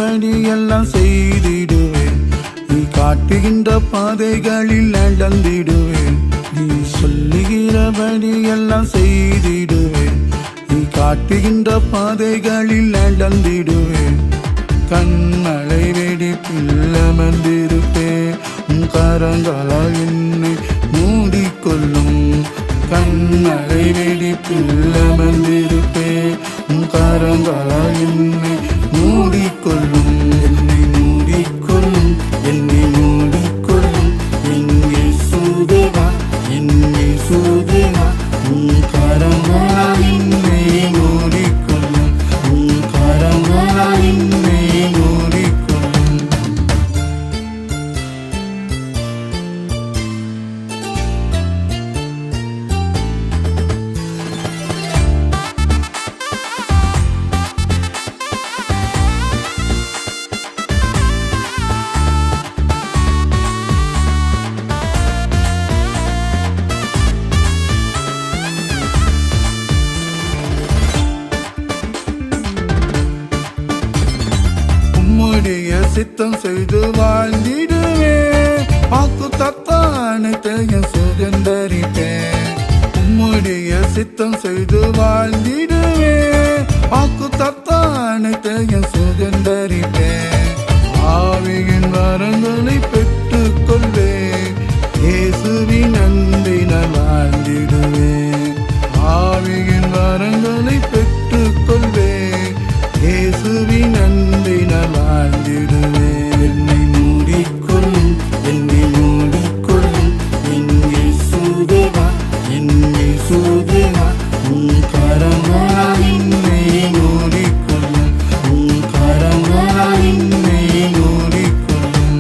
சொல்லுகிறபடி எல்லாம் செய்திடுவேன். நீ காட்டுகின்ற பாதைகளில் நடந்திடுவேன். நீ சொல்லுகிறபடி எல்லாம் செய்திடுவேன். நீ காட்டுகின்ற பாதைகளில் நடந்திடுவேன். கண்மலை வெடிப்பில் அமர்ந்திருப்பேன். உன் கரங்களால் என்னை மூடிக்கொள்ளும். கண்மலை வெடிப்பில் அமர்ந்திருப்பேன். உன் கரங்களால் என்னை மூடிக்கொள்ளும். என்னை மூடிக்கொள்ளும். என்னை மூடிக்கொள்ளும். என்னை சூதேவா என்னை சூதேவா. உன் கரங்களால் என்னை மூடிக்கொள்ளும். உன் கரங்களால் என்னை மூடிக்கொள்ளும். உம்முடைய சித்தம் செய்து வாழ்ந்திடுவேன். வாக்கு தத்தம் அனைத்தையும் சுதந்தரிப்பேன். உம்முடைய சித்தம் செய்து வாழ்ந்திடுவேன். வாக்கு தத்தம் அனைத்தையும் சுதந்தரிப்பேன். ஆவியின் வரங்களை பெற்றுக் கொள்வேன். இயேசுவின் அன்பினால் வாழ்ந்திடுவேன். ஆவியின் வரங்களை பெற்றுக் கொள்வேன். இயேசுவின் அன்பினால் வாழ்ந்திடுவேன். என்னை மூடிக்கொள்ளும். என்னை மூடிக்கொள்ளும். என்னை சூதேவா என்னை சூதேவா. உன் கரங்களால் என்னை மூடிக்கொள்ளும். உன் கரங்களால் என்னை மூடிக்கொள்ளும்.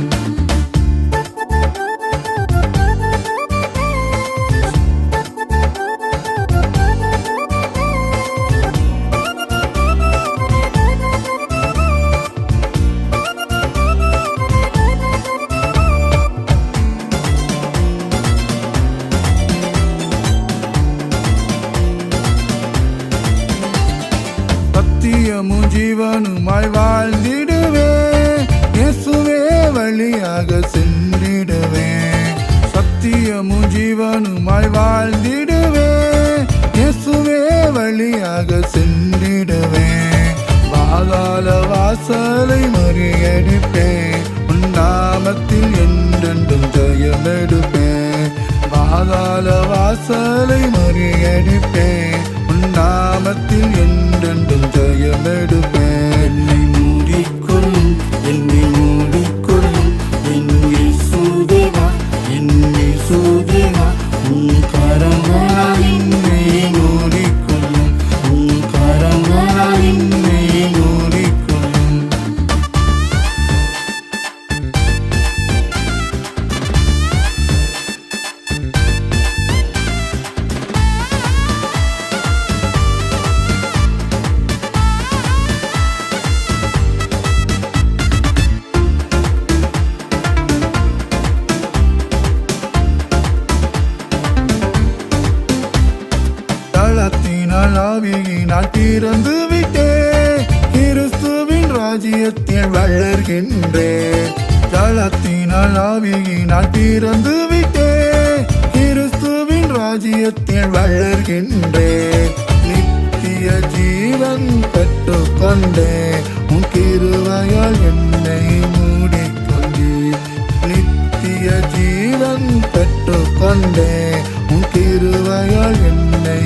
சத்தியமும் ஜீவனுமாய் வாழ்ந்திடுவேன். இயேசுவே வழியாக சென்றிடுவேன். சத்தியமும் ஜீவனுமாய் வாழ்ந்திடுவேன். இயேசுவே வழியாக சென்றிடுவேன். பாதாள வாசலை முறியடிப்பேன். உன் நாமத்தில் என்றென்றும் ஜெயமெடுப்பேன். பாதாள வாசலை முறியடிப்பேன். உன் நாமத்தில் என்றென்றும் ஜெயமெடுப்பேன். என்னை மூடிக்கொள்ளும். என்னை மூடிக்கொள்ளும். என்னை சூதேவா என்னை சூதேவா. உன் கரங்களால் என்னை மூடிக்கொள்ளும். உன் கரங்களால் என்னை மூடிக்கொள்ளும். தளத்தினால் ஆவியினால் திறந்து விட்டேன். கிறிஸ்துவின் ராஜ்யத்தில் வளர்கின்றேன். தளத்தினால் ஆவியினால் திறந்து விட்டேன். கிறிஸ்துவின் ராஜ்யத்தில் வளர்கின்றேன். நித்திய ஜீவன் பெற்றுக்கொண்டேன். உன் கிருபையால் என்னை மூடிக்கொண்டீர். நித்திய ஜீவன் பெற்றுக்கொண்டேன். உன் கிருபையால் என்னை